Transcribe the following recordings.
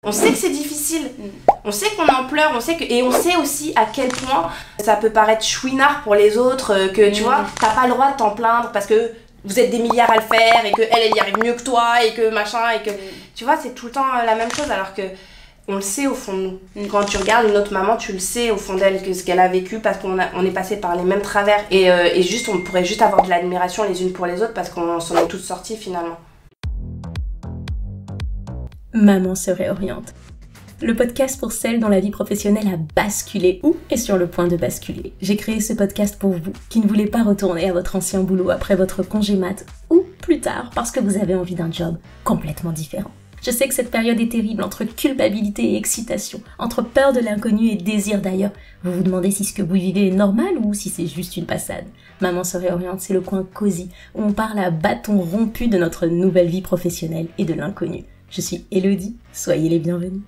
On sait que c'est difficile, on sait qu'on en pleure, et on sait aussi à quel point ça peut paraître chouinard pour les autres, que tu vois, t'as pas le droit de t'en plaindre parce que vous êtes des milliards à le faire et qu'elle y arrive mieux que toi et que machin et que... Tu vois, c'est tout le temps la même chose alors que on le sait au fond de nous. Quand tu regardes une autre maman, tu le sais au fond d'elle que ce qu'elle a vécu parce qu'on est passé par les mêmes travers et juste on pourrait juste avoir de l'admiration les unes pour les autres parce qu'on s'en est toutes sorties finalement. Maman se réoriente. Le podcast pour celles dont la vie professionnelle a basculé ou est sur le point de basculer. J'ai créé ce podcast pour vous qui ne voulez pas retourner à votre ancien boulot après votre congé mat ou plus tard parce que vous avez envie d'un job complètement différent. Je sais que cette période est terrible entre culpabilité et excitation, entre peur de l'inconnu et désir d'ailleurs. Vous vous demandez si ce que vous vivez est normal ou si c'est juste une passade. Maman se réoriente, c'est le coin cosy où on parle à bâton rompu de notre nouvelle vie professionnelle et de l'inconnu. Je suis Elodie, soyez les bienvenus.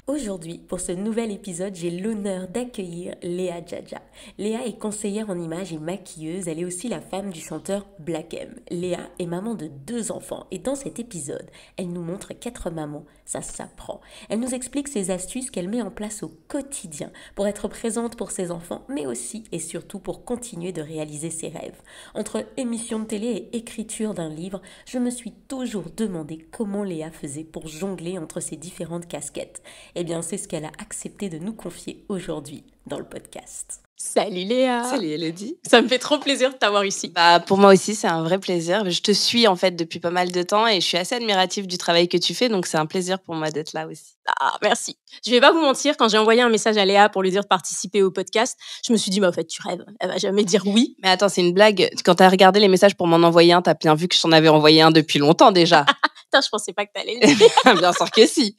Aujourd'hui, pour ce nouvel épisode, j'ai l'honneur d'accueillir Léa Djadja. Léa est conseillère en images et maquilleuse, elle est aussi la femme du chanteur Black M. Léa est maman de 2 enfants et dans cet épisode, elle nous montre qu'être maman, ça s'apprend. Elle nous explique ses astuces qu'elle met en place au quotidien pour être présente pour ses enfants, mais aussi et surtout pour continuer de réaliser ses rêves. Entre émission de télé et écriture d'un livre, je me suis toujours demandé comment Léa faisait pour jongler entre ces différentes casquettes. Eh bien, c'est ce qu'elle a accepté de nous confier aujourd'hui dans le podcast. Salut Léa. Salut Elodie. Ça me fait trop plaisir de t'avoir ici. Pour moi aussi, c'est un vrai plaisir. Je te suis en fait depuis pas mal de temps et je suis assez admirative du travail que tu fais, donc c'est un plaisir pour moi d'être là aussi. Ah, merci. Je vais pas vous mentir, quand j'ai envoyé un message à Léa pour lui dire de participer au podcast, je me suis dit, mais en fait, tu rêves, elle va jamais dire oui. Mais attends, c'est une blague. Quand t'as regardé les messages pour m'en envoyer un, t'as bien vu que je t'en avais envoyé un depuis longtemps déjà. Putain, je pensais pas que t'allais le dire. Bien sûr que si.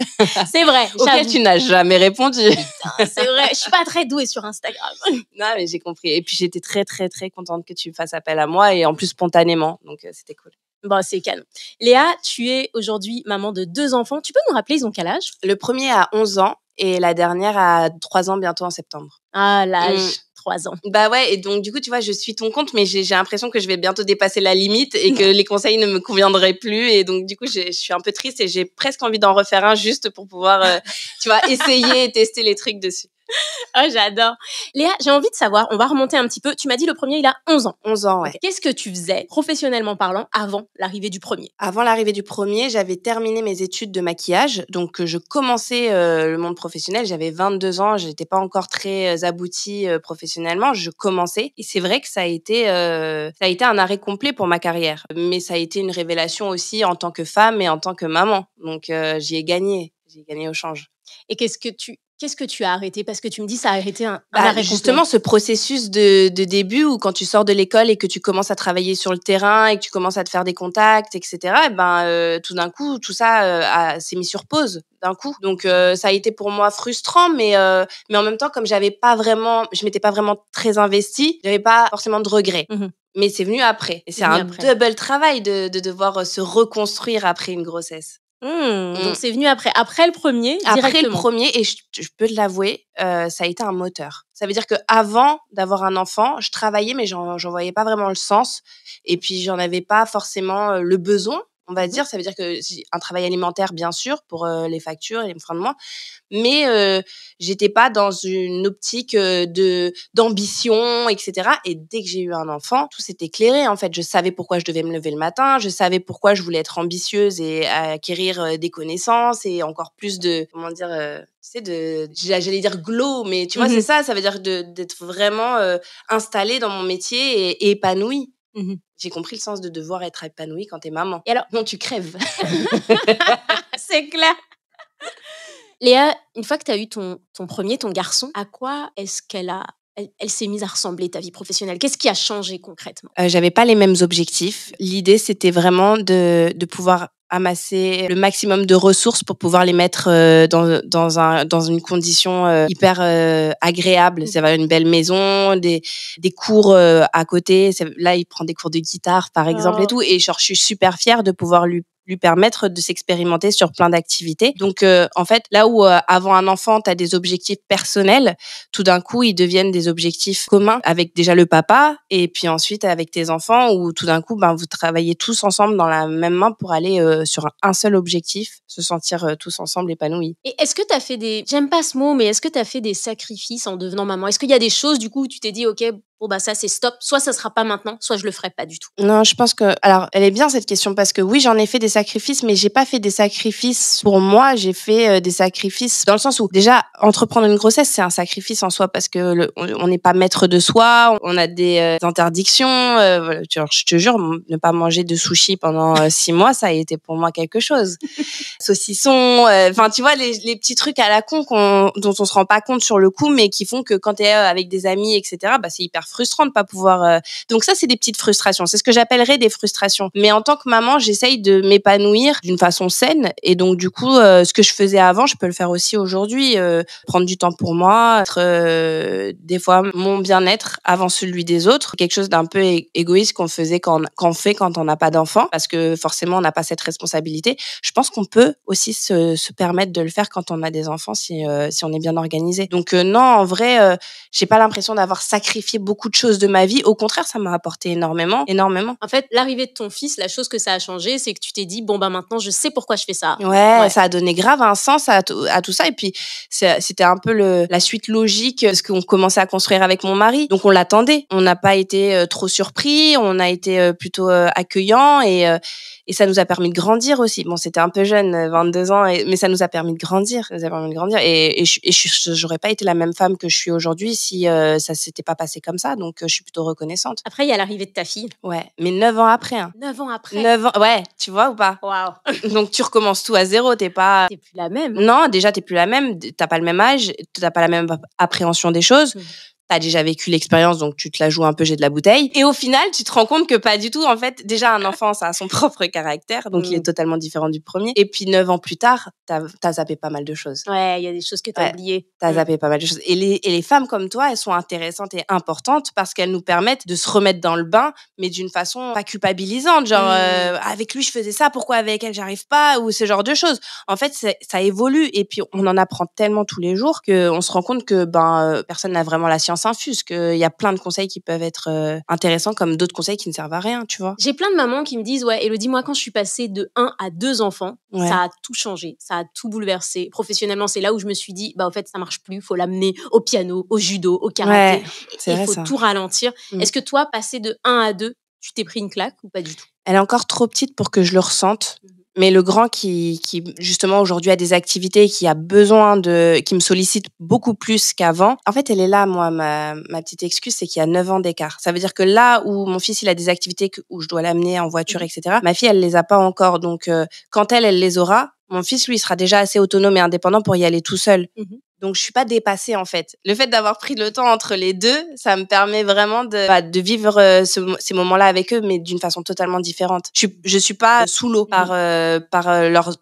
C'est vrai. Auquel tu n'as jamais répondu. Putain, c'est vrai, je suis pas très douée sur Instagram. Non, mais j'ai compris. Et puis j'étais très très très contente que tu fasses appel à moi et en plus spontanément, donc c'était cool. Bon, c'est canon. Léa, tu es aujourd'hui maman de 2 enfants. Tu peux nous rappeler, ils ont quel âge? Le premier a 11 ans et la dernière a 3 ans bientôt en septembre. Ah, l'âge. 3 ans. Bah ouais, et donc du coup, tu vois, je suis ton compte, mais j'ai l'impression que je vais bientôt dépasser la limite et que les conseils ne me conviendraient plus. Et donc du coup, je suis un peu triste et j'ai presque envie d'en refaire un juste pour pouvoir, tu vois, essayer et tester les trucs dessus. Oh, j'adore. Léa, j'ai envie de savoir, on va remonter un petit peu. Tu m'as dit le premier, il a 11 ans. 11 ans, ouais. Okay. Qu'est-ce que tu faisais, professionnellement parlant, avant l'arrivée du premier? Avant l'arrivée du premier, j'avais terminé mes études de maquillage. Donc, je commençais le monde professionnel. J'avais 22 ans. Je n'étais pas encore très aboutie professionnellement. Je commençais. Et c'est vrai que ça a été un arrêt complet pour ma carrière. Mais ça a été une révélation aussi en tant que femme et en tant que maman. Donc, j'y ai gagné. J'ai gagné au change. Et qu'est-ce que tu as arrêté? Parce que tu me dis ça a arrêté un arrêt justement, complet. ce processus de début où quand tu sors de l'école et que tu commences à travailler sur le terrain et que tu commences à te faire des contacts, etc., tout d'un coup, tout ça s'est mis sur pause d'un coup. Donc, ça a été pour moi frustrant, mais en même temps, comme je m'étais pas vraiment très investie, j'avais pas forcément de regrets. Mm-hmm. Mais c'est venu après. Et c'est un double travail de devoir se reconstruire après une grossesse. Donc c'est venu après le premier, directement. Après le premier, et je peux te l'avouer, ça a été un moteur. Ça veut dire que avant d'avoir un enfant, je travaillais, mais j'en voyais pas vraiment le sens. Et puis j'en avais pas forcément le besoin, on va dire. Ça veut dire que un travail alimentaire, bien sûr, pour les factures et les fins de mois. Mais j'étais pas dans une optique d'ambition, etc. Et dès que j'ai eu un enfant, tout s'est éclairé. En fait, je savais pourquoi je devais me lever le matin. Je savais pourquoi je voulais être ambitieuse et acquérir des connaissances et encore plus de, j'allais dire glow, mais tu vois, c'est ça. Ça veut dire d'être vraiment installée dans mon métier et épanouie. Mm-hmm. J'ai compris le sens de devoir être épanouie quand t'es maman. Et alors, non, tu crèves. C'est clair. Léa, une fois que tu as eu ton premier, ton garçon, à quoi est-ce elle s'est mise à ressembler, ta vie professionnelle? Qu'est-ce qui a changé concrètement? J'avais pas les mêmes objectifs. L'idée, c'était vraiment de pouvoir amasser le maximum de ressources pour pouvoir les mettre dans une condition hyper agréable. Ça va, une belle maison, des cours à côté. Là, il prend des cours de guitare, par exemple, et tout. Et genre, je suis super fière de pouvoir lui lui permettre de s'expérimenter sur plein d'activités. Donc, en fait, là où avant un enfant, tu as des objectifs personnels, tout d'un coup, ils deviennent des objectifs communs avec déjà le papa et puis ensuite avec tes enfants où tout d'un coup, vous travaillez tous ensemble dans la même main pour aller sur un seul objectif, se sentir tous ensemble épanouis. Et est-ce que tu as fait j'aime pas ce mot, mais est-ce que tu as fait des sacrifices en devenant maman? Est-ce qu'il y a des choses, du coup, où tu t'es dit, OK, bon, ça, c'est stop. Soit ça sera pas maintenant, soit je le ferai pas du tout. Non, je pense que... Alors, elle est bien cette question parce que oui, j'en ai fait des sacrifices, mais j'ai pas fait des sacrifices pour moi. J'ai fait des sacrifices dans le sens où, déjà, entreprendre une grossesse, c'est un sacrifice en soi parce que on n'est pas maître de soi, on a des interdictions. Voilà, je te jure, ne pas manger de sushi pendant 6 mois, ça a été pour moi quelque chose. Saucisson, enfin, tu vois, les petits trucs à la con dont on se rend pas compte sur le coup, mais qui font que quand t'es avec des amis, etc., c'est hyper frustrant de pas pouvoir... Donc ça, c'est des petites frustrations. C'est ce que j'appellerais des frustrations. Mais en tant que maman, j'essaye de m'épanouir d'une façon saine. Et donc, du coup, ce que je faisais avant, je peux le faire aussi aujourd'hui. Prendre du temps pour moi, être des fois mon bien-être avant celui des autres. Quelque chose d'un peu égoïste qu'on faisait qu'on fait quand on n'a pas d'enfant. Parce que forcément, on n'a pas cette responsabilité. Je pense qu'on peut aussi se permettre de le faire quand on a des enfants si on est bien organisé. Donc non, en vrai, j'ai pas l'impression d'avoir sacrifié beaucoup de choses de ma vie. Au contraire, ça m'a apporté énormément. En fait, l'arrivée de ton fils, la chose que ça a changé, c'est que tu t'es dit, bon, maintenant, je sais pourquoi je fais ça. Ouais, ça a donné grave un sens à tout ça. Et puis, c'était un peu la suite logique de ce qu'on commençait à construire avec mon mari. Donc, on l'attendait. On n'a pas été trop surpris. On a été plutôt accueillants et ça nous a permis de grandir aussi. Bon, c'était un peu jeune, 22 ans, mais ça nous a permis de grandir. Ça nous a permis de grandir. Et j'aurais pas été la même femme que je suis aujourd'hui si ça s'était pas passé comme ça. Donc, je suis plutôt reconnaissante. Après, il y a l'arrivée de ta fille. Ouais, mais 9 ans après. 9 ans après. 9 ans, ouais, tu vois ou pas? Waouh. Donc, tu recommences tout à zéro. T'es plus la même. Non, déjà, t'es plus la même. T'as pas le même âge. T'as pas la même appréhension des choses. T'as déjà vécu l'expérience, donc tu te la joues un peu, j'ai de la bouteille. Et au final, tu te rends compte que pas du tout. En fait, déjà, un enfant, ça a son propre caractère, donc il est totalement différent du premier. Et puis, 9 ans plus tard, t'as zappé pas mal de choses. Ouais, il y a des choses que t'as oubliées. T'as zappé pas mal de choses. Et les femmes comme toi, elles sont intéressantes et importantes parce qu'elles nous permettent de se remettre dans le bain, mais d'une façon pas culpabilisante. Genre, avec lui, je faisais ça, pourquoi avec elle, j'arrive pas, ou ce genre de choses. En fait, ça évolue. Et puis, on en apprend tellement tous les jours qu'on se rend compte que personne n'a vraiment la science infuse, qu'il y a plein de conseils qui peuvent être intéressants comme d'autres conseils qui ne servent à rien, tu vois. J'ai plein de mamans qui me disent, ouais, Élodie, moi, quand je suis passée de 1 à 2 enfants, ça a tout changé, ça a tout bouleversé. Professionnellement, c'est là où je me suis dit, en fait, ça marche plus, faut l'amener au piano, au judo, au karaté. Il faut tout ralentir. Est-ce que toi, passer de 1 à 2, tu t'es pris une claque ou pas du tout? Elle est encore trop petite pour que je le ressente. Mais le grand qui justement aujourd'hui a des activités, qui a besoin qui me sollicite beaucoup plus qu'avant. En fait, elle est là, moi, ma petite excuse, c'est qu'il y a 9 ans d'écart. Ça veut dire que là où mon fils, il a des activités où je dois l'amener en voiture, etc. Ma fille, elle les a pas encore. Donc, quand elle les aura, mon fils, lui, sera déjà assez autonome et indépendant pour y aller tout seul. Donc, je suis pas dépassée, en fait. Le fait d'avoir pris le temps entre les deux, ça me permet vraiment de vivre ces moments-là avec eux, mais d'une façon totalement différente. Je suis pas sous l'eau par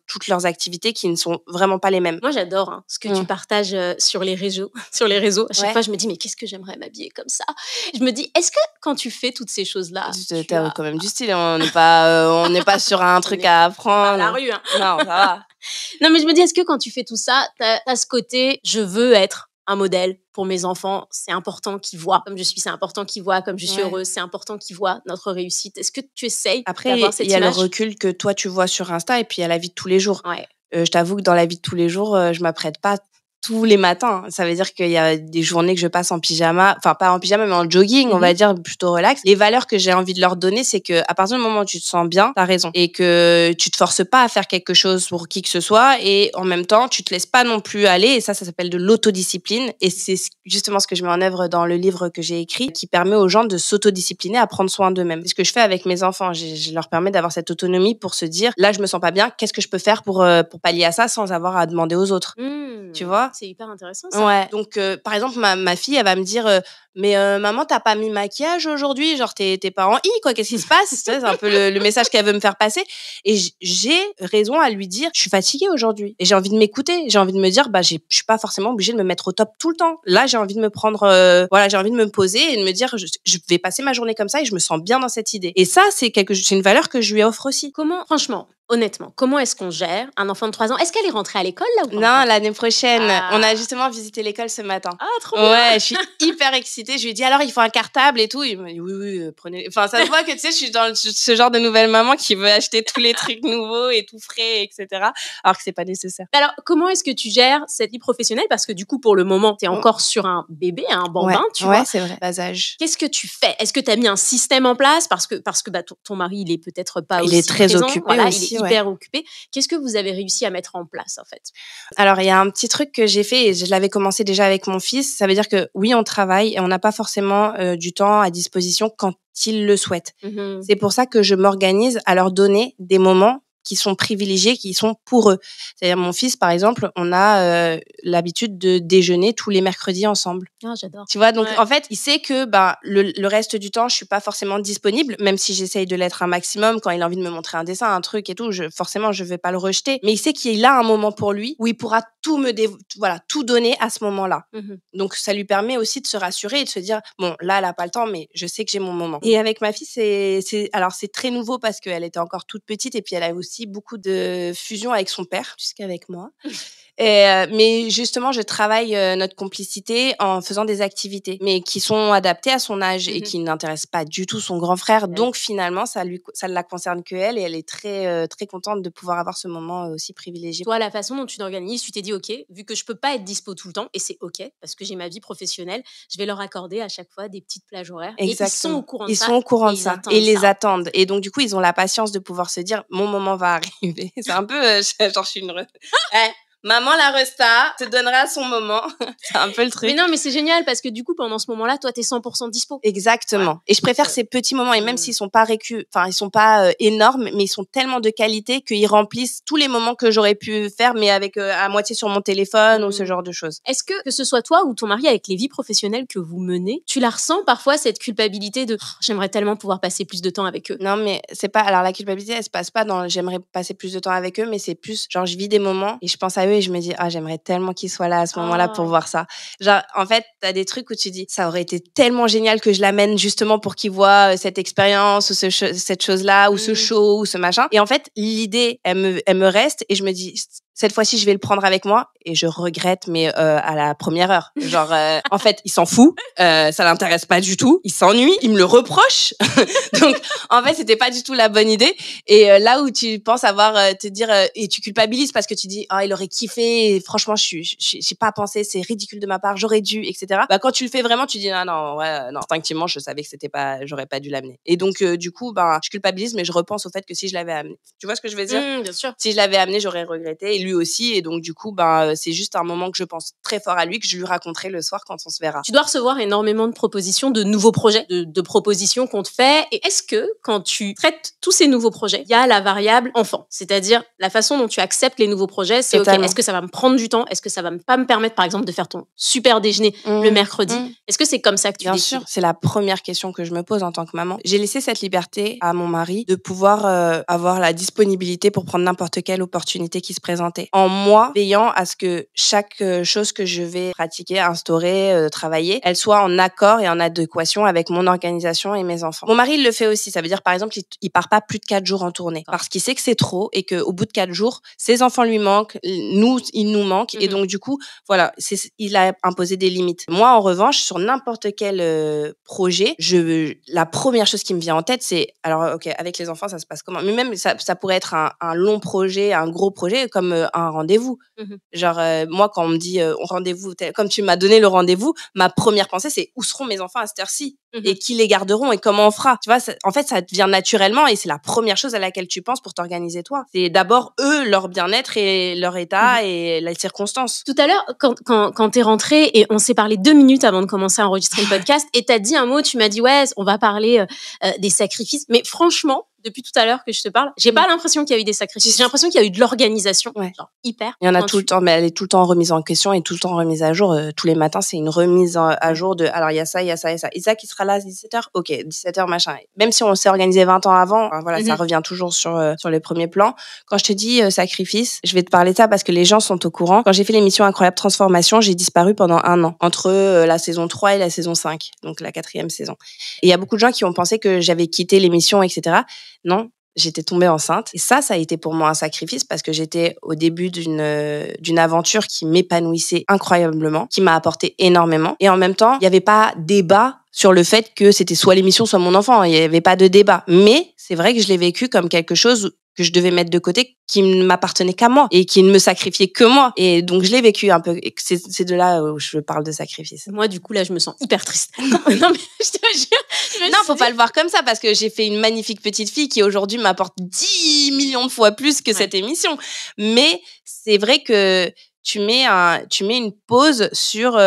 toutes leurs activités qui ne sont vraiment pas les mêmes. Moi, j'adore ce que tu partages sur les réseaux. À chaque fois, je me dis, mais qu'est-ce que j'aimerais m'habiller comme ça? Je me dis, est-ce que quand tu fais toutes ces choses-là... T'as quand même du style. On n'est pas sur un truc à apprendre. Pas à la rue, hein. Non, ça va. Non, mais je me dis, est-ce que quand tu fais tout ça, t'as ce côté, je veux être un modèle pour mes enfants, c'est important qu'ils voient comme je suis, c'est important qu'ils voient comme je suis heureuse, c'est important qu'ils voient notre réussite. Est-ce que tu essayes d'avoir cette image? Après, il y a le recul que toi, tu vois sur Insta et puis il y a la vie de tous les jours. Je t'avoue que dans la vie de tous les jours, je m'apprête pas tous les matins. Ça veut dire qu'il y a des journées que je passe en pyjama, enfin pas en pyjama mais en jogging, on va dire plutôt relax. Les valeurs que j'ai envie de leur donner, c'est que à partir du moment où tu te sens bien, t'as raison, et que tu te forces pas à faire quelque chose pour qui que ce soit, et en même temps tu te laisses pas non plus aller, et ça s'appelle de l'autodiscipline, et c'est justement ce que je mets en œuvre dans le livre que j'ai écrit, qui permet aux gens de s'autodiscipliner, à prendre soin d'eux-mêmes. C'est ce que je fais avec mes enfants, je leur permets d'avoir cette autonomie pour se dire, là je me sens pas bien, qu'est-ce que je peux faire pour pallier à ça sans avoir à demander aux autres. Tu vois? C'est hyper intéressant, ça. Ouais. Donc, par exemple, ma fille, elle va me dire, mais maman, t'as pas mis maquillage aujourd'hui, genre t'es pas en quoi, qu'est-ce qui se passe? C'est un peu le message qu'elle veut me faire passer. Et j'ai raison à lui dire, je suis fatiguée aujourd'hui et j'ai envie de m'écouter, j'ai envie de me dire, je suis pas forcément obligée de me mettre au top tout le temps. Là, j'ai envie de me prendre, j'ai envie de me poser et de me dire, je vais passer ma journée comme ça et je me sens bien dans cette idée. Et ça, c'est une valeur que je lui offre aussi. Comment, franchement, honnêtement, comment est-ce qu'on gère un enfant de 3 ans? Est-ce qu'elle est rentrée à l'école là ou pas? Non, l'année prochaine. On a justement visité l'école ce matin. Ah, trop bien. Ouais, je suis hyper excitée. Je lui ai dit, alors, il faut un cartable et tout. Il m'a dit, oui, prenez. Enfin, ça se voit que, tu sais, je suis dans ce genre de nouvelle maman qui veut acheter tous les trucs nouveaux et tout frais, etc. Alors que c'est pas nécessaire. Alors, comment est-ce que tu gères cette vie professionnelle? Parce que du coup, pour le moment, t'es encore sur un bébé, un bambin, tu vois. Ouais, c'est vrai. Bas âge. Qu'est-ce que tu fais? Est-ce que tu as mis un système en place? Parce que ton mari, il est peut-être pas aussi Il est très présent. occupé voilà, aussi, il est hyper occupé. Qu'est-ce que vous avez réussi à mettre en place, en fait? Alors, il y a un petit truc que j'ai fait et je l'avais commencé déjà avec mon fils. Ça veut dire que oui, on travaille et on n'a pas forcément du temps à disposition quand il le souhaite. Mmh. C'est pour ça que je m'organise à leur donner des moments qui sont privilégiés, qui sont pour eux. C'est-à-dire mon fils, par exemple, on a l'habitude de déjeuner tous les mercredis ensemble. Ah, j'adore. Tu vois, donc en fait, il sait que le reste du temps, je suis pas forcément disponible, même si j'essaye de l'être un maximum. Quand il a envie de me montrer un dessin, un truc et tout, forcément, je vais pas le rejeter. Mais il sait qu'il a un moment pour lui où il pourra tout tout donner à ce moment-là. Mmh. Donc ça lui permet aussi de se rassurer et de se dire bon, là, elle a pas le temps, mais je sais que j'ai mon moment. Et avec ma fille, c'est très nouveau parce qu'elle était encore toute petite et puis elle a aussi beaucoup de fusion avec son père, jusqu'avec moi. Mais justement, je travaille notre complicité en faisant des activités, mais qui sont adaptées à son âge et qui n'intéressent pas du tout son grand frère. Donc finalement, ça ne la concerne que elle et elle est très très contente de pouvoir avoir ce moment aussi privilégié. Toi, la façon dont tu t'organises, tu t'es dit, ok, vu que je peux pas être dispo tout le temps, et c'est ok parce que j'ai ma vie professionnelle, je vais leur accorder à chaque fois des petites plages horaires. Exactement. Et ils sont au courant de ça. ça. Ils sont au courant de ça et ils les ça. attendent. Et donc du coup, ils ont la patience de pouvoir se dire, mon moment va arriver. C'est un peu genre je suis une maman la resta te donnera son moment. C'est un peu le truc. Mais non, mais c'est génial parce que du coup, pendant ce moment-là, toi, t'es 100% dispo. Exactement. Ouais. Et je préfère ces petits moments. Et même s'ils sont pas ils sont pas énormes, mais ils sont tellement de qualité qu'ils remplissent tous les moments que j'aurais pu faire, mais avec à moitié sur mon téléphone ou ce genre de choses. Est-ce que ce soit toi ou ton mari, avec les vies professionnelles que vous menez, tu la ressens parfois, cette culpabilité de j'aimerais tellement pouvoir passer plus de temps avec eux? Non, mais c'est pas. Alors la culpabilité, elle se passe pas dans j'aimerais passer plus de temps avec eux, mais c'est plus genre je vis des moments et je pense à eux et je me dis j'aimerais tellement qu'ils soient là à ce moment-là pour voir ça. Genre en fait t'as des trucs où tu dis ça aurait été tellement génial que je l'amène justement pour qu'ils voient cette expérience ou cette chose-là ou ce show ou ce machin. Et en fait l'idée elle me reste et je me dis cette fois-ci, je vais le prendre avec moi et je regrette, mais à la première heure. Genre, en fait, il s'en fout, ça l'intéresse pas du tout, il s'ennuie, il me le reproche. Donc, en fait, c'était pas du tout la bonne idée. Et là où tu penses te dire et tu culpabilises parce que tu dis il aurait kiffé. Et franchement, j'ai pas pensé, c'est ridicule de ma part, j'aurais dû, etc. Quand tu le fais vraiment, tu dis non, instinctivement, je savais que j'aurais pas dû l'amener. Et donc, du coup, je culpabilise, mais je repense au fait que si je l'avais amené, tu vois ce que je veux dire? Bien sûr. Si je l'avais amené, j'aurais regretté. Et lui aussi, et donc du coup c'est juste un moment que je pense très fort à lui, que je lui raconterai le soir quand on se verra. Tu dois recevoir énormément de propositions, de nouveaux projets, de propositions qu'on te fait. Et est-ce que quand tu traites tous ces nouveaux projets, il y a la variable enfant, c'est-à-dire la façon dont tu acceptes les nouveaux projets, c'est Totalement. ok, est-ce que ça va me prendre du temps, est-ce que ça va pas me permettre par exemple de faire ton super déjeuner le mercredi, est-ce que c'est comme ça que tu Bien décides? sûr, c'est la première question que je me pose en tant que maman. J'ai laissé cette liberté à mon mari de pouvoir avoir la disponibilité pour prendre n'importe quelle opportunité qui se présentait, en moi veillant à ce que chaque chose que je vais pratiquer, instaurer, travailler, elle soit en accord et en adéquation avec mon organisation et mes enfants. Mon mari, il le fait aussi. Ça veut dire, par exemple, il part pas plus de 4 jours en tournée parce qu'il sait que c'est trop et qu'au bout de 4 jours, ses enfants lui manquent, il nous manque. Et donc, du coup, voilà, il a imposé des limites. Moi, en revanche, sur n'importe quel projet, la première chose qui me vient en tête, c'est, alors, ok, avec les enfants, ça se passe comment? Mais même, ça pourrait être un long projet, un gros projet, comme un rendez-vous. Genre, moi, quand on me dit rendez-vous, comme tu m'as donné le rendez-vous, ma première pensée, c'est où seront mes enfants à cette heure-ci? Et qui les garderont et comment on fera? Tu vois, en fait, ça vient naturellement et c'est la première chose à laquelle tu penses pour t'organiser toi. C'est d'abord eux, leur bien-être et leur état et les circonstances. Tout à l'heure, quand t'es rentrée et on s'est parlé 2 minutes avant de commencer à enregistrer le podcast et t'as dit un mot, tu m'as dit ouais, on va parler des sacrifices. Mais franchement, depuis tout à l'heure que je te parle, j'ai pas l'impression qu'il y a eu des sacrifices. J'ai l'impression qu'il y a eu de l'organisation, genre hyper. Il y en a tout le temps, mais elle est tout le temps remise en question et tout le temps remise à jour. Tous les matins, c'est une remise à jour de, alors il y a ça, il y a ça, il y a ça. Isaac, il sera là à 17h? Ok, 17h, machin. Même si on s'est organisé 20 ans avant, voilà, ça revient toujours sur les premiers plans. Quand je te dis sacrifice, je vais te parler de ça parce que les gens sont au courant. Quand j'ai fait l'émission Incroyable Transformation, j'ai disparu pendant 1 an, entre la saison 3 et la saison 5, donc la 4e saison. Et il y a beaucoup de gens qui ont pensé que j'avais quitté l'émission, etc. Non. J'étais tombée enceinte. Et ça a été pour moi un sacrifice parce que j'étais au début d'une aventure qui m'épanouissait incroyablement, qui m'a apporté énormément. Et en même temps, il n'y avait pas débat sur le fait que c'était soit l'émission, soit mon enfant. Il n'y avait pas de débat. Mais c'est vrai que je l'ai vécu comme quelque chose que je devais mettre de côté, qui ne m'appartenait qu'à moi et qui ne me sacrifiait que moi. Et donc, je l'ai vécu un peu. Et c'est de là où je parle de sacrifice. Moi, du coup, là, je me sens hyper triste. Non, mais je te jure. Non, faut pas le voir comme ça parce que j'ai fait une magnifique petite fille qui aujourd'hui m'apporte 10 millions de fois plus que cette émission. Mais c'est vrai que tu mets une pause sur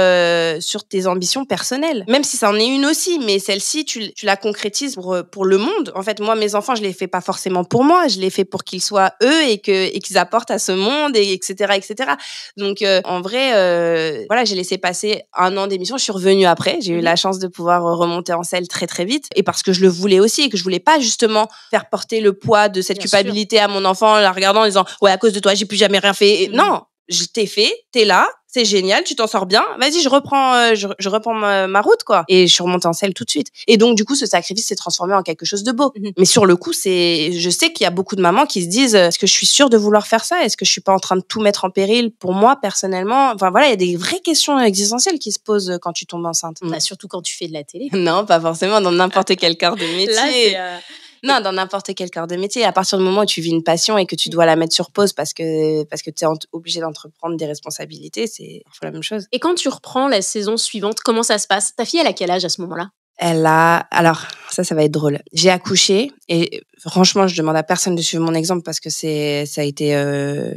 tes ambitions personnelles. Même si ça en est une aussi, mais celle-ci, tu la concrétises pour le monde. En fait, moi, mes enfants, je les fais pas forcément pour moi, je les fais pour qu'ils soient eux et qu'ils apportent à ce monde, et etc., etc. Donc, en vrai, voilà, j'ai laissé passer 1 an d'émission. Je suis revenue après. J'ai eu la chance de pouvoir remonter en selle très, très vite. Et parce que je le voulais aussi et que je voulais pas justement faire porter le poids de cette culpabilité à mon enfant en la regardant en disant, ouais, à cause de toi, j'ai plus jamais rien fait. Non. Je t'ai fait, t'es là, c'est génial, tu t'en sors bien. Vas-y, je reprends ma route, quoi. Et je suis remontée en selle tout de suite. Et donc, du coup, ce sacrifice s'est transformé en quelque chose de beau. Mais sur le coup, je sais qu'il y a beaucoup de mamans qui se disent, est-ce que je suis sûre de vouloir faire ça? Est-ce que je suis pas en train de tout mettre en péril pour moi, personnellement? Enfin, voilà, il y a des vraies questions existentielles qui se posent quand tu tombes enceinte. Bah, surtout quand tu fais de la télé. Non, pas forcément, dans n'importe quel cœur de métier. Là, non, dans n'importe quel cœur de métier. À partir du moment où tu vis une passion et que tu dois la mettre sur pause parce que tu es obligé d'entreprendre des responsabilités, c'est parfois la même chose. Et quand tu reprends la saison suivante, comment ça se passe? Ta fille, elle a quel âge à ce moment-là? Alors, ça va être drôle. J'ai accouché et franchement, je demande à personne de suivre mon exemple parce que ça a été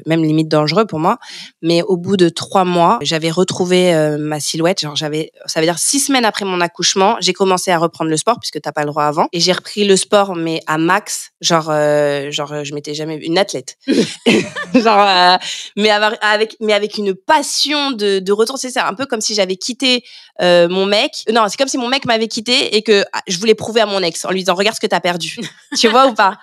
même limite dangereux pour moi. Mais au bout de 3 mois, j'avais retrouvé ma silhouette. Genre, ça veut dire 6 semaines après mon accouchement, j'ai commencé à reprendre le sport puisque t'as pas le droit avant. Et j'ai repris le sport, mais à max. Genre, je m'étais jamais une athlète. Mais avec une passion de retour. C'est ça, un peu comme si j'avais quitté mon mec. Non, c'est comme si mon mec m'avait quitté et que je voulais prouver à mon ex en lui disant regarde ce que t'as perdu. Tu vois ou pas?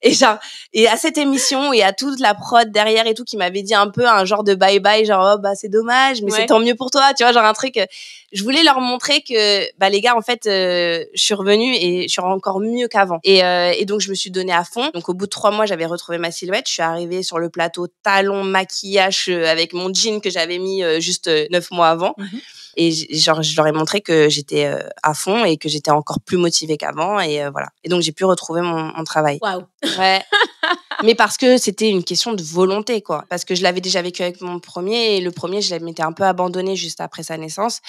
Et à cette émission et à toute la prod derrière et tout qui m'avait dit un peu un genre de bye bye, genre oh, bah c'est dommage mais c'est tant mieux pour toi, tu vois, genre un truc. Je voulais leur montrer que bah les gars en fait je suis revenue et je suis encore mieux qu'avant. Et donc je me suis donnée à fond. Donc au bout de 3 mois j'avais retrouvé ma silhouette. Je suis arrivée sur le plateau talons, maquillage avec mon jean que j'avais mis juste 9 mois avant. Et genre, je leur ai montré que j'étais à fond et que j'étais encore plus motivée qu'avant. Et voilà. Et donc, j'ai pu retrouver mon travail. Waouh. Ouais. Mais parce que c'était une question de volonté, quoi. Parce que je l'avais déjà vécu avec mon premier. Et le premier, je m'étais un peu abandonnée juste après sa naissance.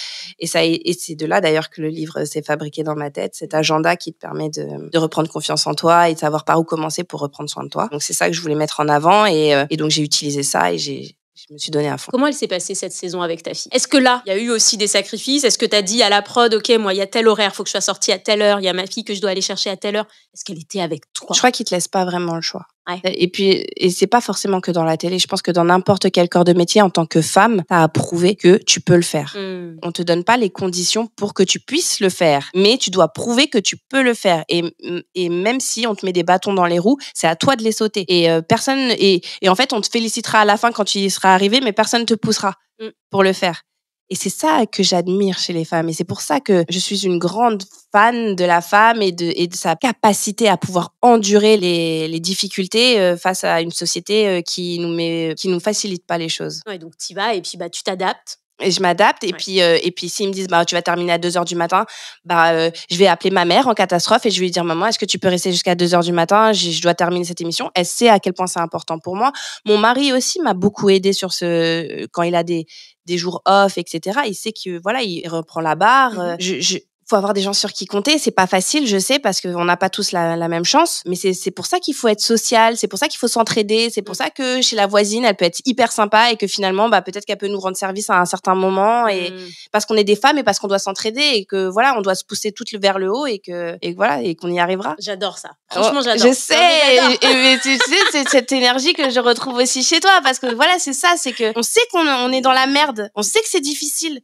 Et c'est de là, d'ailleurs, que le livre s'est fabriqué dans ma tête. Cet agenda qui te permet de reprendre confiance en toi et de savoir par où commencer pour reprendre soin de toi. Donc, c'est ça que je voulais mettre en avant. Et donc, j'ai utilisé ça et je me suis donnée à fond. Comment elle s'est passée cette saison avec ta fille? Est-ce que là, il y a eu aussi des sacrifices? Est-ce que tu as dit à la prod, ok, moi, il y a tel horaire, faut que je sois sortie à telle heure, il y a ma fille que je dois aller chercher à telle heure? Est-ce qu'elle était avec toi? Je crois qu'ils te laissent pas vraiment le choix. Ouais. Et c'est pas forcément que dans la télé. Je pense que dans n'importe quel corps de métier, en tant que femme, t'as à prouver que tu peux le faire. On te donne pas les conditions pour que tu puisses le faire, mais tu dois prouver que tu peux le faire. Et même si on te met des bâtons dans les roues, c'est à toi de les sauter. Et en fait, on te félicitera à la fin quand tu y seras arrivé, mais personne te poussera pour le faire. Et c'est ça que j'admire chez les femmes. Et c'est pour ça que je suis une grande fan de la femme et de sa capacité à pouvoir endurer les difficultés face à une société qui nous facilite pas les choses. Ouais, donc t'y vas et puis bah tu t'adaptes. Et je m'adapte et puis s'ils me disent bah tu vas terminer à 2h du matin, je vais appeler ma mère en catastrophe et je vais lui dire maman, est-ce que tu peux rester jusqu'à 2h du matin, je dois terminer cette émission. Elle sait à quel point c'est important pour moi. Mon mari aussi m'a beaucoup aidé sur quand il a des jours off, etc. Il sait que voilà, il reprend la barre. faut avoir des gens sur qui compter. C'est pas facile, je sais, parce qu'on n'a pas tous la même chance. Mais c'est pour ça qu'il faut être social. C'est pour ça qu'il faut s'entraider. C'est pour ça que chez la voisine, elle peut être hyper sympa et que finalement, peut-être qu'elle peut nous rendre service à un certain moment et parce qu'on est des femmes et parce qu'on doit s'entraider et que voilà, on doit se pousser toutes vers le haut et qu'on y arrivera. J'adore ça. Franchement, j'adore. Je sais. Et tu sais, c'est cette énergie que je retrouve aussi chez toi parce que voilà, c'est ça, c'est que on sait qu'on est dans la merde. On sait que c'est difficile.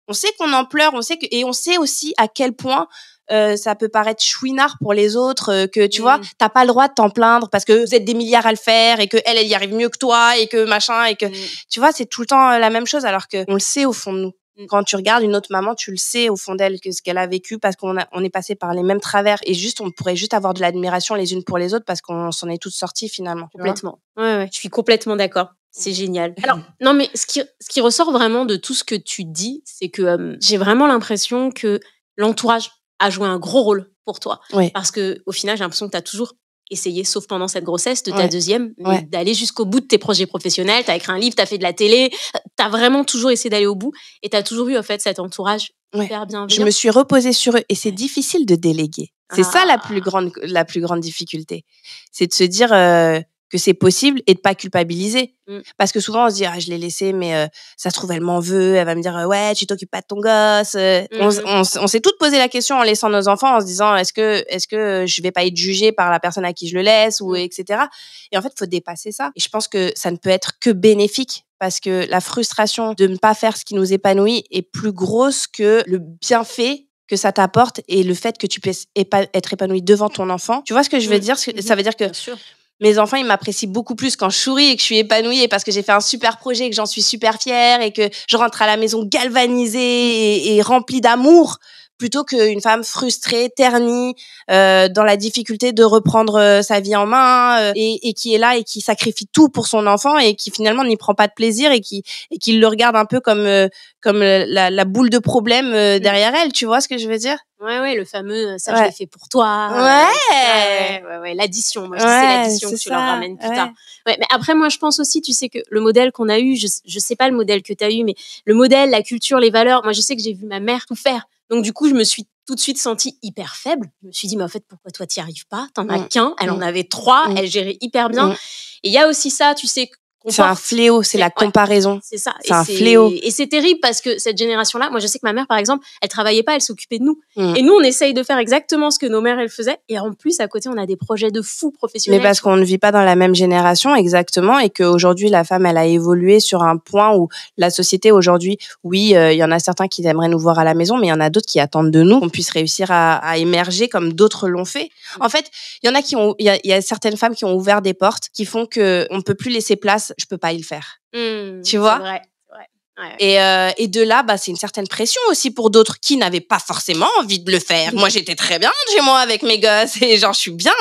On sait qu'on en pleure, et on sait aussi à quel point ça peut paraître chouinard pour les autres, que tu vois, t'as pas le droit de t'en plaindre parce que vous êtes des milliards à le faire et que elle y arrive mieux que toi et que machin et que tu vois, c'est tout le temps la même chose alors que on le sait au fond de nous. Quand tu regardes une autre maman, tu le sais au fond d'elle que ce qu'elle a vécu parce qu'on est passé par les mêmes travers et on pourrait juste avoir de l'admiration les unes pour les autres parce qu'on s'en est toutes sorties finalement. Complètement. Ouais, je suis complètement d'accord. C'est génial. Alors, non, mais ce qui ressort vraiment de tout ce que tu dis, c'est que j'ai vraiment l'impression que l'entourage a joué un gros rôle pour toi. Oui. Parce que au final, j'ai l'impression que tu as toujours essayé, sauf pendant cette grossesse de ta deuxième, mais d'aller jusqu'au bout de tes projets professionnels. Tu as écrit un livre, tu as fait de la télé, tu as vraiment toujours essayé d'aller au bout et tu as toujours eu en fait cet entourage hyper bienveillant. Je me suis reposée sur eux et c'est difficile de déléguer. C'est ça la plus grande difficulté. C'est de se dire que c'est possible et de pas culpabiliser. Parce que souvent on se dit je l'ai laissé mais ça se trouve elle m'en veut, elle va me dire ouais, tu t'occupes pas de ton gosse. On s'est toutes posé la question en laissant nos enfants en se disant est-ce que je vais pas être jugée par la personne à qui je le laisse ou etc. Et en fait, faut dépasser ça. Et je pense que ça ne peut être que bénéfique parce que la frustration de ne pas faire ce qui nous épanouit est plus grosse que le bienfait que ça t'apporte et le fait que tu puisses être épanoui devant ton enfant. Tu vois ce que je veux dire? Ça veut dire que mes enfants, ils m'apprécient beaucoup plus quand je souris et que je suis épanouie et parce que j'ai fait un super projet et que j'en suis super fière et que je rentre à la maison galvanisée et remplie d'amour plutôt qu'une femme frustrée, ternie, dans la difficulté de reprendre sa vie en main et qui est là et qui sacrifie tout pour son enfant et qui finalement n'y prend pas de plaisir et qui le regarde un peu comme la boule de problème derrière elle. Tu vois ce que je veux dire? Ouais, le fameux ça je l'ai fait pour toi. Ouais, l'addition. Moi je dis c'est l'addition que tu leur ramènes plus tard. Ouais, mais après moi je pense aussi, tu sais que le modèle qu'on a eu, je sais pas le modèle que tu as eu, mais le modèle, la culture, les valeurs, moi je sais que j'ai vu ma mère tout faire. Donc du coup, je me suis tout de suite sentie hyper faible. Je me suis dit mais en fait pourquoi toi t'y arrives pas? T'en as qu'un, elle en avait 3, elle gérait hyper bien. Et il y a aussi ça, tu sais. C'est un fléau, c'est la comparaison. C'est ça. C'est un fléau. Et c'est terrible parce que cette génération-là, moi je sais que ma mère par exemple, elle travaillait pas, elle s'occupait de nous. Et nous on essaye de faire exactement ce que nos mères elles faisaient. Et en plus à côté on a des projets de fous professionnels. Mais parce qu'on ne vit pas dans la même génération exactement et qu'aujourd'hui la femme elle a évolué sur un point où la société aujourd'hui, oui, il y en a certains qui aimeraient nous voir à la maison, mais il y en a d'autres qui attendent de nous qu'on puisse réussir à émerger comme d'autres l'ont fait. En fait, il y en a il y a certaines femmes qui ont ouvert des portes qui font que on peut plus laisser place. Je peux pas y le faire. Tu vois? C'est vrai. Ouais. Et de là, c'est une certaine pression aussi pour d'autres qui n'avaient pas forcément envie de le faire. Moi, j'étais très bien chez moi avec mes gosses et genre, je suis bien.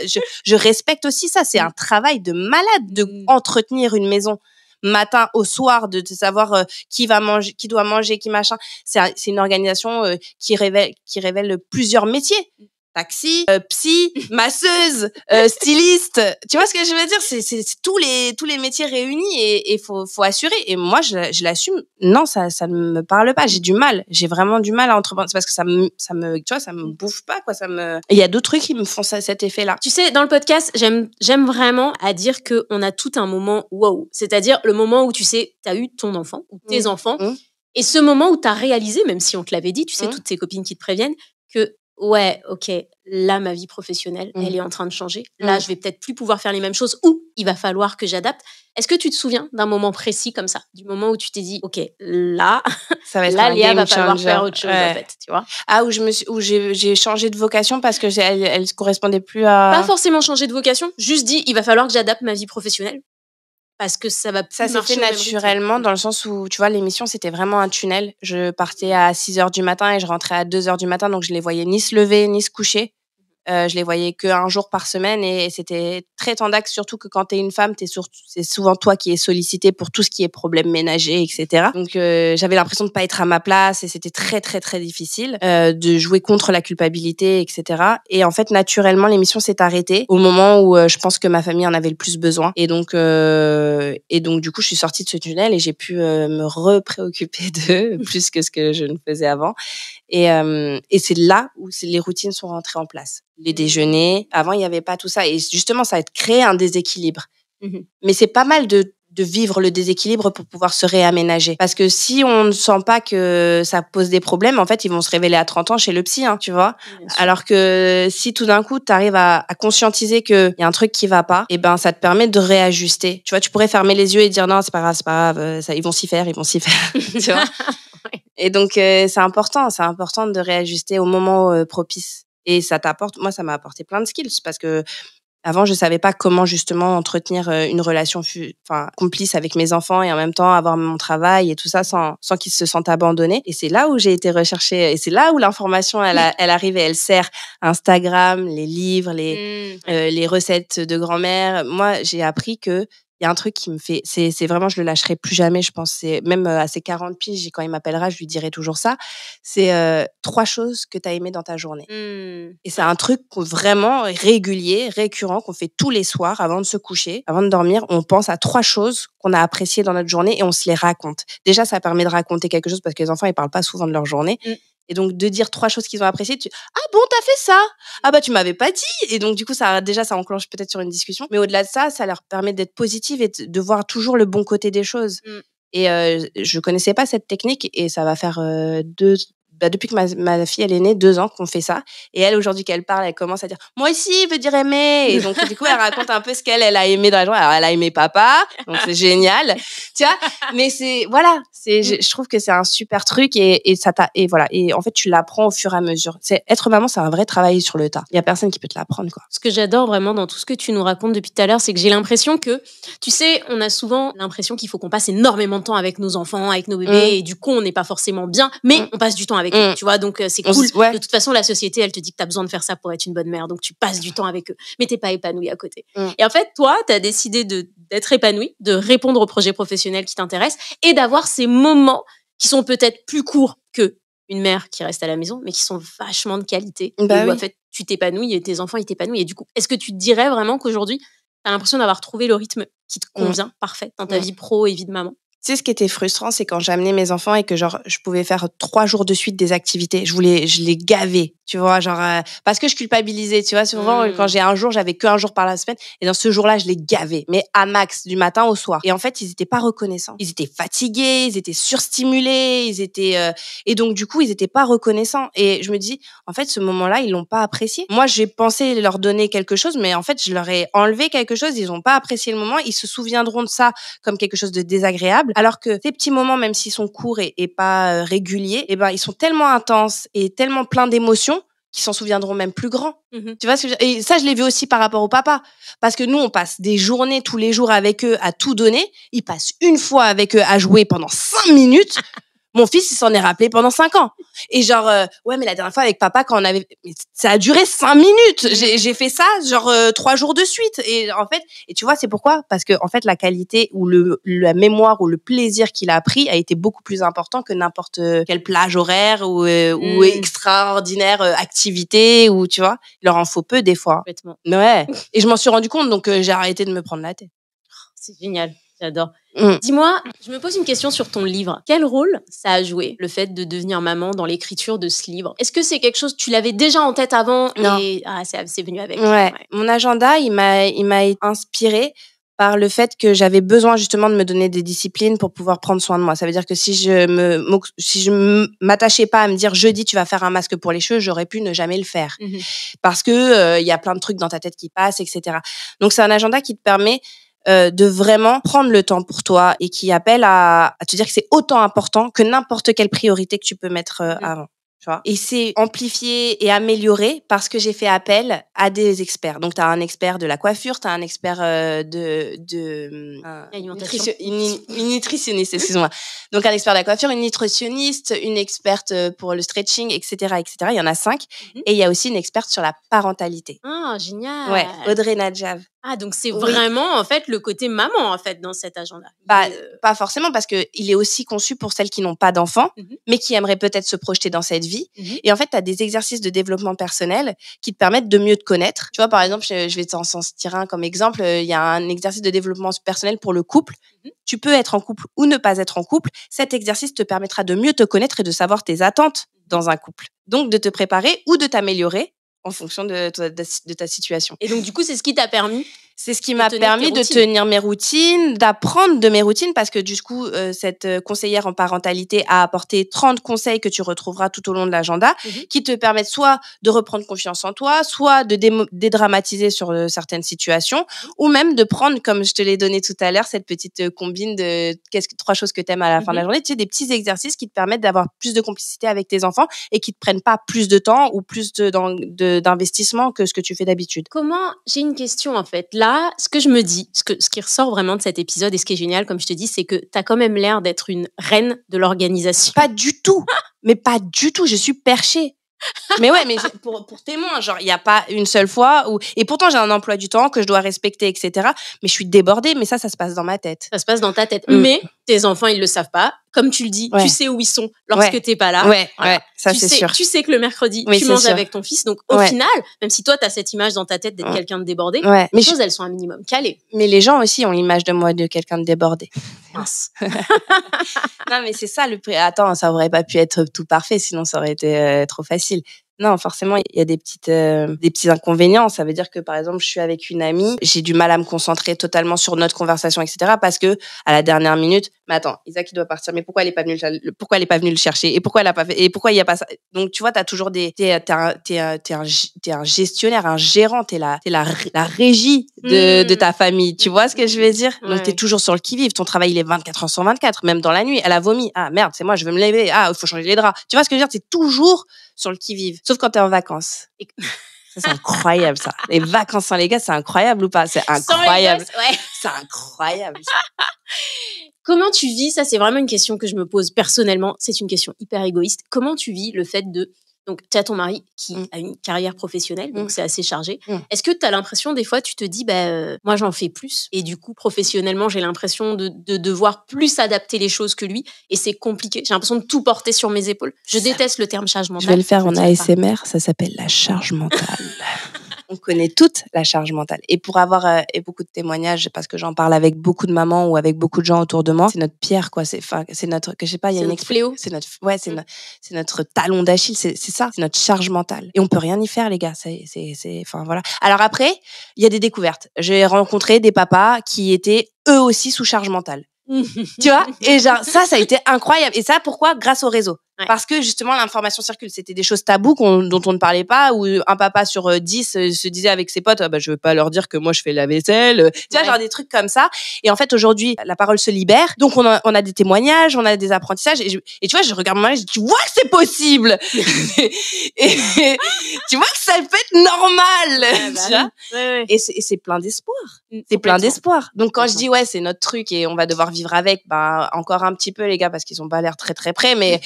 Je respecte aussi ça. C'est un travail de malade de entretenir une maison matin au soir, de savoir qui va manger, qui doit manger, qui machin. C'est une organisation qui révèle plusieurs métiers. Taxi, psy, masseuse, styliste. Tu vois ce que je veux dire? C'est tous les métiers réunis et faut assurer. Et moi, je l'assume. Non, ça ne me parle pas. J'ai du mal. J'ai vraiment du mal à entreprendre. C'est parce que ça me, tu vois, ça me bouffe pas, quoi. Il y a d'autres trucs qui me font cet effet-là. Tu sais, dans le podcast, j'aime vraiment à dire que on a tout un moment wow. C'est-à-dire le moment où tu sais, t'as eu ton enfant ou tes enfants. Et ce moment où t'as réalisé, même si on te l'avait dit, tu sais, toutes tes copines qui te préviennent, que ouais, ok, là, ma vie professionnelle, elle est en train de changer. Là, je vais peut-être plus pouvoir faire les mêmes choses ou il va falloir que j'adapte. Est-ce que tu te souviens d'un moment précis comme ça? Du moment où tu t'es dit, ok, là, ça va être Léa va falloir faire autre chose, en fait, tu vois? Ah, où j'ai changé de vocation parce que elle correspondait plus à... Pas forcément changer de vocation, juste dit, il va falloir que j'adapte ma vie professionnelle. Parce que ça va plus ça s'est fait naturellement dans le sens où, tu vois, l'émission, c'était vraiment un tunnel. Je partais à 6h du matin et je rentrais à 2h du matin, donc je les voyais ni se lever, ni se coucher. Je les voyais qu'un jour par semaine et c'était très tendax, surtout que quand t'es une femme, c'est souvent toi qui es sollicitée pour tout ce qui est problème ménager, etc. Donc j'avais l'impression de pas être à ma place et c'était très très très difficile de jouer contre la culpabilité, etc. Et en fait, naturellement, l'émission s'est arrêtée au moment où je pense que ma famille en avait le plus besoin. Et donc du coup, je suis sortie de ce tunnel et j'ai pu me repréoccuper d'eux plus que ce que je ne faisais avant. Et c'est là où les routines sont rentrées en place. Les déjeuners, avant, il n'y avait pas tout ça. Et justement, ça a créé un déséquilibre. Mais c'est pas mal de vivre le déséquilibre pour pouvoir se réaménager. Parce que si on ne sent pas que ça pose des problèmes, en fait, ils vont se révéler à 30 ans chez le psy, tu vois. Alors que si tout d'un coup, tu arrives à conscientiser qu'il y a un truc qui va pas, et ben, ça te permet de réajuster. Tu vois, tu pourrais fermer les yeux et dire non, c'est pas grave, ça, ils vont s'y faire. Tu vois. Et donc, c'est important de réajuster au moment propice. Et ça moi, ça m'a apporté plein de skills parce que avant, je savais pas comment justement entretenir une relation complice avec mes enfants et en même temps avoir mon travail et tout ça sans qu'ils se sentent abandonnés. Et c'est là où j'ai été recherchée et c'est là où l'information elle arrive et elle sert. Instagram, les livres, les recettes de grand-mère. Moi, j'ai appris que il y a un truc qui me fait, c'est vraiment, je le lâcherai plus jamais, je pense. C'est même à ses 40 piges, quand il m'appellera, je lui dirai toujours ça. C'est 3 choses que tu as aimées dans ta journée. Et c'est un truc vraiment régulier, récurrent, qu'on fait tous les soirs avant de se coucher, avant de dormir. On pense à 3 choses qu'on a appréciées dans notre journée et on se les raconte. Déjà, ça permet de raconter quelque chose parce que les enfants, ils parlent pas souvent de leur journée. Et donc, de dire 3 choses qu'ils ont appréciées, ah bon, t'as fait ça? Ah bah, tu m'avais pas dit. Et donc, du coup, ça enclenche peut-être sur une discussion. Mais au-delà de ça, ça leur permet d'être positive et de voir toujours le bon côté des choses. Et je connaissais pas cette technique et ça va faire depuis que ma fille, elle est née, 2 ans qu'on fait ça. Et elle, aujourd'hui qu'elle parle, elle commence à dire « Moi aussi, veut dire aimer ». Et donc, du coup, elle raconte un peu ce qu'elle a aimé dans la journée. Alors, elle a aimé papa, donc c'est génial. Tu vois, mais je trouve que c'est un super truc et voilà. Et en fait, tu l'apprends au fur et à mesure. Être maman, c'est un vrai travail sur le tas. Il y a personne qui peut te l'apprendre, quoi. Ce que j'adore vraiment dans tout ce que tu nous racontes depuis tout à l'heure, c'est que j'ai l'impression que, tu sais, on a souvent l'impression qu'il faut qu'on passe énormément de temps avec nos enfants, avec nos bébés, et du coup, on n'est pas forcément bien, mais on passe du temps avec eux, tu vois, donc c'est cool. De toute façon, la société, elle te dit que t'as besoin de faire ça pour être une bonne mère, donc tu passes du temps avec eux, mais t'es pas épanouie à côté. Et en fait, toi, t'as décidé d'être épanouie, de répondre aux projets professionnels qui t'intéressent et d'avoir ces moments qui sont peut-être plus courts que une mère qui reste à la maison, mais qui sont vachement de qualité. Où, en fait, tu t'épanouis et tes enfants, ils t'épanouissent. Et du coup, est-ce que tu te dirais vraiment qu'aujourd'hui, t'as l'impression d'avoir trouvé le rythme qui te convient parfait dans ta vie pro et vie de maman? Tu sais, ce qui était frustrant, c'est quand j'amenais mes enfants et que genre je pouvais faire 3 jours de suite des activités. Je les gavais, tu vois, genre parce que je culpabilisais, tu vois. Souvent, quand j'ai un jour, j'avais que un jour par la semaine, et dans ce jour-là, je les gavais, mais à max, du matin au soir. Et en fait, ils étaient pas reconnaissants. Ils étaient fatigués, ils étaient surstimulés, et donc du coup, ils étaient pas reconnaissants. Et je me dis, en fait, ce moment-là, ils l'ont pas apprécié. Moi, j'ai pensé leur donner quelque chose, mais en fait, je leur ai enlevé quelque chose. Ils ont pas apprécié le moment. Ils se souviendront de ça comme quelque chose de désagréable. Alors que ces petits moments, même s'ils sont courts et pas réguliers, eh ben, ils sont tellement intenses et tellement pleins d'émotions qu'ils s'en souviendront même plus grands. Tu vois ce que je veux dire? Et ça, je l'ai vu aussi par rapport au papa. Parce que nous, on passe des journées tous les jours avec eux à tout donner. Ils passent une fois avec eux à jouer pendant 5 minutes. Mon fils, il s'en est rappelé pendant 5 ans. Et genre, ouais, mais la dernière fois avec papa, quand ça a duré 5 minutes. J'ai fait ça, genre, 3 jours de suite. Et en fait, et tu vois, c'est pourquoi? Parce que, en fait, la qualité ou la mémoire ou le plaisir qu'il a appris a été beaucoup plus important que n'importe quelle plage horaire ou extraordinaire activité ou, tu vois. Il leur en faut peu, des fois. Complètement. Ouais. Et je m'en suis rendu compte, donc, j'ai arrêté de me prendre la tête. C'est génial. J'adore. Dis-moi, je me pose une question sur ton livre. Quel rôle ça a joué, le fait de devenir maman, dans l'écriture de ce livre? Est-ce que c'est quelque chose, tu l'avais déjà en tête avant? Non. Et c'est venu avec. Ouais. Mon agenda, il m'a inspiré par le fait que j'avais besoin justement de me donner des disciplines pour pouvoir prendre soin de moi. Ça veut dire que si je m'attachais pas à me dire jeudi tu vas faire un masque pour les cheveux, j'aurais pu ne jamais le faire. Parce que y a plein de trucs dans ta tête qui passent, etc. Donc c'est un agenda qui te permet de vraiment prendre le temps pour toi et qui appelle à te dire que c'est autant important que n'importe quelle priorité que tu peux mettre avant. Tu vois. Et c'est amplifié et amélioré parce que j'ai fait appel à des experts. Donc, tu as un expert de la coiffure, tu as un expert une nutritionniste, excuse-moi. Donc, un expert de la coiffure, une nutritionniste, une experte pour le stretching, etc., etc. Il y en a 5. Et il y a aussi une experte sur la parentalité. Ah, génial. Ouais, Audrey Nadjav. Ah, donc c'est vraiment, en fait, le côté maman, en fait, dans cet agenda. Pas forcément, parce que il est aussi conçu pour celles qui n'ont pas d'enfants, mais qui aimeraient peut-être se projeter dans cette vie. Et en fait, tu as des exercices de développement personnel qui te permettent de mieux te connaître. Tu vois, par exemple, je vais t'en tirer un comme exemple. Il y a un exercice de développement personnel pour le couple. Tu peux être en couple ou ne pas être en couple. Cet exercice te permettra de mieux te connaître et de savoir tes attentes dans un couple. Donc, de te préparer ou de t'améliorer en fonction de ta situation. Et donc, du coup, c'est ce qui t'a permis? C'est ce qui m'a permis de tenir mes routines, d'apprendre de mes routines, parce que du coup, cette conseillère en parentalité a apporté 30 conseils que tu retrouveras tout au long de l'agenda, qui te permettent soit de reprendre confiance en toi, soit de dédramatiser sur certaines situations, ou même de prendre, comme je te l'ai donné tout à l'heure, cette petite combine de 3 choses que tu aimes à la fin de la journée, tu sais, des petits exercices qui te permettent d'avoir plus de complicité avec tes enfants et qui te prennent pas plus de temps ou plus d'investissement que ce que tu fais d'habitude. J'ai une question, en fait. Là, ce que je me dis, ce qui ressort vraiment de cet épisode et ce qui est génial, comme je te dis, c'est que t'as quand même l'air d'être une reine de l'organisation. Pas du tout. Mais pas du tout. Je suis perchée. Mais ouais, mais pour témoin, genre, il n'y a pas une seule fois où, et pourtant j'ai un emploi du temps que je dois respecter, etc. Mais je suis débordée, mais ça se passe dans ma tête. Ça se passe dans ta tête. Mais tes enfants, ils le savent pas. Comme tu le dis, tu sais où ils sont lorsque t'es pas là. Ça c'est sûr. Tu sais que le mercredi, tu manges avec ton fils. Donc, au final, même si toi, t'as cette image dans ta tête d'être quelqu'un de débordé, les choses, elles sont un minimum calées. Mais les gens aussi ont l'image de moi de quelqu'un de débordé. Mince. Non, mais c'est ça Attends, ça aurait pas pu être tout parfait, sinon ça aurait été trop facile. Non, forcément, il y a des petits inconvénients. Ça veut dire que, par exemple, je suis avec une amie, j'ai du mal à me concentrer totalement sur notre conversation, etc. Parce que, à la dernière minute, mais attends, Isaac, il doit partir, mais pourquoi elle est pas venue le chercher? Et pourquoi elle a pas fait? Et pourquoi il y a pas ça? Donc, tu vois, t'as toujours t'es un gestionnaire, un gérant, t'es la régie de ta famille. Tu vois ce que je veux dire? Donc, t'es toujours sur le qui-vive. Ton travail, il est 24 heures sur 24, même dans la nuit. Elle a vomi. Ah, merde, c'est moi, je veux me lever. Ah, il faut changer les draps. Tu vois ce que je veux dire? T'es toujours sur le qui-vive. Sauf quand t'es en vacances. Ça, c'est incroyable, ça. Les vacances sans les gars, c'est incroyable ou pas? C'est incroyable. C'est incroyable, ça. Comment tu vis, ça c'est vraiment une question que je me pose personnellement, c'est une question hyper égoïste. Comment tu vis le fait donc tu as ton mari qui a une carrière professionnelle, donc c'est assez chargé. Est-ce que tu as l'impression, des fois, tu te dis, moi j'en fais plus, et du coup, professionnellement, j'ai l'impression de devoir plus adapter les choses que lui, et c'est compliqué. J'ai l'impression de tout porter sur mes épaules. Je déteste le terme charge mentale. Je vais le faire en ASMR, ça s'appelle la charge mentale. On connaît toute la charge mentale. Et pour avoir beaucoup de témoignages, parce que j'en parle avec beaucoup de mamans ou avec beaucoup de gens autour de moi, c'est notre pierre, quoi. C'est notre, que je sais pas, il y a notre fléau. C'est notre talon d'Achille. C'est ça. C'est notre charge mentale. Et on peut rien y faire, les gars. Enfin, voilà. Alors après, il y a des découvertes. J'ai rencontré des papas qui étaient eux aussi sous charge mentale. Tu vois? Et genre, ça a été incroyable. Et ça, pourquoi? Grâce au réseau. Parce que justement, l'information circule. C'était des choses tabous dont on ne parlait pas, où un papa sur 10 se disait avec ses potes, je veux pas leur dire que moi je fais la vaisselle. Tu vois, genre des trucs comme ça. Et en fait, aujourd'hui, la parole se libère. Donc, on a des témoignages, on a des apprentissages. Et tu vois, je regarde mon mari, je dis, tu vois que c'est possible. et tu vois que ça peut être normal. Tu vois? Et c'est plein d'espoir. C'est plein d'espoir. Donc, quand je dis, c'est notre truc et on va devoir vivre avec, encore un petit peu, les gars, parce qu'ils ont pas l'air très, très près, mais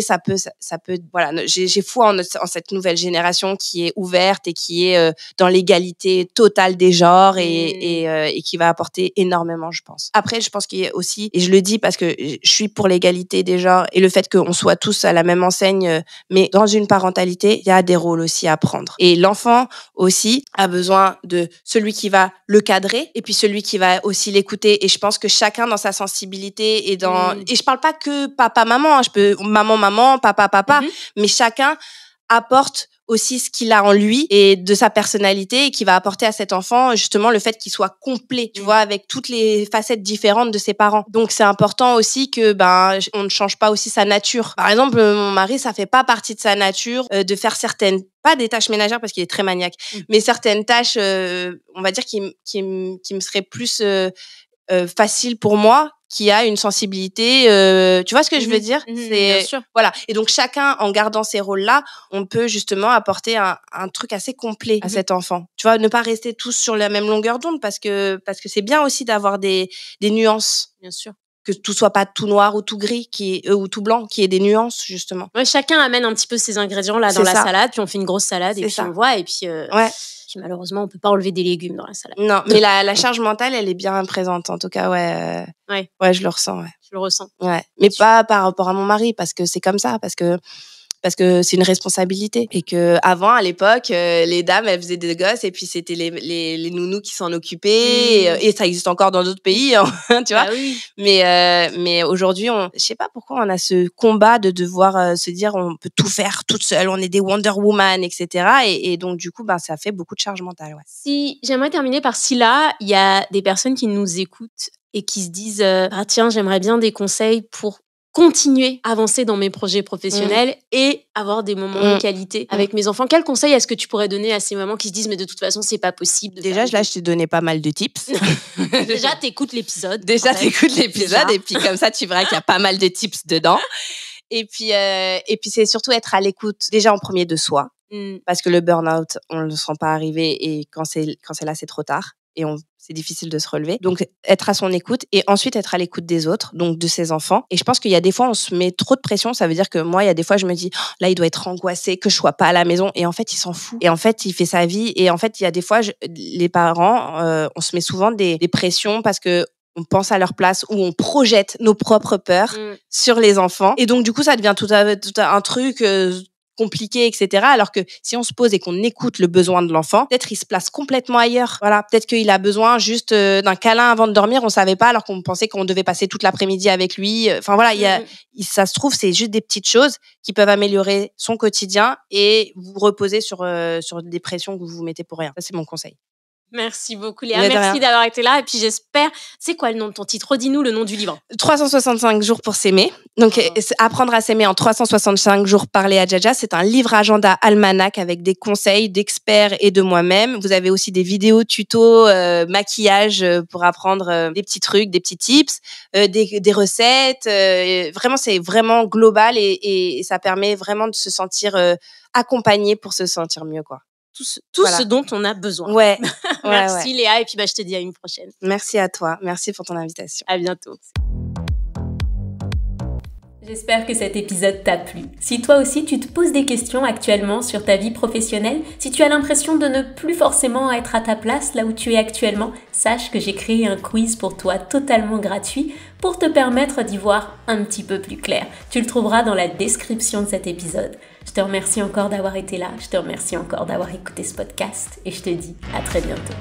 ça peut, voilà. J'ai foi en cette nouvelle génération qui est ouverte et qui est dans l'égalité totale des genres et qui va apporter énormément, je pense. Après, je pense qu'il y a aussi, et je le dis parce que je suis pour l'égalité des genres et le fait qu'on soit tous à la même enseigne, mais dans une parentalité, il y a des rôles aussi à prendre. Et l'enfant aussi a besoin de celui qui va le cadrer et puis celui qui va aussi l'écouter. Et je pense que chacun dans sa sensibilité et je parle pas que papa-maman, je peux maman, papa, mais chacun apporte aussi ce qu'il a en lui et de sa personnalité et qui va apporter à cet enfant justement le fait qu'il soit complet, tu vois, avec toutes les facettes différentes de ses parents. Donc c'est important aussi que on ne change pas aussi sa nature. Par exemple, mon mari, ça fait pas partie de sa nature de faire certaines, pas des tâches ménagères parce qu'il est très maniaque, mais certaines tâches, on va dire qui me seraient plus facile pour moi, qui a une sensibilité, tu vois ce que je veux dire? Bien sûr. Voilà. Et donc chacun, en gardant ces rôles-là, on peut justement apporter un truc assez complet à cet enfant. Tu vois, ne pas rester tous sur la même longueur d'onde parce que c'est bien aussi d'avoir des nuances. Bien sûr. Que tout soit pas tout noir ou tout gris, ou tout blanc, qu'il y ait des nuances, justement. Ouais, chacun amène un petit peu ses ingrédients là dans la salade, puis on fait une grosse salade et puis on voit, et puis Parce que malheureusement, on peut pas enlever des légumes dans la salade. Non, mais la charge mentale, elle est bien présente. En tout cas, ouais, je le ressens. Ouais. Je le ressens. Ouais, mais pas par rapport à mon mari, parce que c'est comme ça, parce que c'est une responsabilité. Et que avant, à l'époque, les dames, elles faisaient des gosses et puis c'était les nounous qui s'en occupaient. Et ça existe encore dans d'autres pays, hein, tu vois. Ah oui. Mais aujourd'hui, je sais pas pourquoi on a ce combat de devoir se dire on peut tout faire toute seule, on est des Wonder Woman, etc. Et donc, du coup, ça fait beaucoup de charge mentale. Ouais. Si j'aimerais terminer par si là, il y a des personnes qui nous écoutent et qui se disent ah tiens, j'aimerais bien des conseils pour continuer à avancer dans mes projets professionnels et avoir des moments de qualité avec mes enfants. Quels conseils est-ce que tu pourrais donner à ces mamans qui se disent mais de toute façon, c'est pas possible. Déjà, là, je t'ai donné pas mal de tips. Déjà, t'écoutes l'épisode. Et puis comme ça, tu verras qu'il y a pas mal de tips dedans. Et puis c'est surtout être à l'écoute déjà en premier de soi. Parce que le burn-out, on le sent pas arriver et quand c'est là, c'est trop tard. Et c'est difficile de se relever. Donc, être à son écoute et ensuite être à l'écoute des autres, donc de ses enfants. Et je pense qu'il y a des fois, on se met trop de pression. Ça veut dire que moi, il y a des fois, je me dis, oh, là, il doit être angoissé, que je sois pas à la maison. Et en fait, il s'en fout. Et en fait, il fait sa vie. Et en fait, il y a des fois, les parents, on se met souvent des pressions parce que on pense à leur place ou on projette nos propres peurs sur les enfants. Et donc, du coup, ça devient tout un truc compliqué, etc. Alors que si on se pose et qu'on écoute le besoin de l'enfant, peut-être il se place complètement ailleurs. Voilà, peut-être qu'il a besoin juste d'un câlin avant de dormir, on savait pas alors qu'on pensait qu'on devait passer toute l'après-midi avec lui. Enfin voilà, ça se trouve, c'est juste des petites choses qui peuvent améliorer son quotidien et vous reposer sur des pressions que vous vous mettez pour rien. Ça, c'est mon conseil. Merci beaucoup Léa, merci d'avoir été là et puis j'espère, c'est quoi le nom de ton titre? Redis-nous le nom du livre. 365 jours pour s'aimer. Donc apprendre à s'aimer en 365 jours par Léa Djadja, c'est un livre agenda almanach avec des conseils d'experts et de moi-même. Vous avez aussi des vidéos tutos maquillage pour apprendre des petits trucs, des petits tips, des recettes. Vraiment, c'est vraiment global et ça permet vraiment de se sentir accompagné pour se sentir mieux, quoi. Tout ce dont on a besoin. Ouais. Merci Léa et puis je te dis à une prochaine. Merci à toi. Merci pour ton invitation. À bientôt. J'espère que cet épisode t'a plu. Si toi aussi tu te poses des questions actuellement sur ta vie professionnelle, si tu as l'impression de ne plus forcément être à ta place là où tu es actuellement, sache que j'ai créé un quiz pour toi totalement gratuit pour te permettre d'y voir un petit peu plus clair. Tu le trouveras dans la description de cet épisode. Je te remercie encore d'avoir été là, je te remercie encore d'avoir écouté ce podcast et je te dis à très bientôt.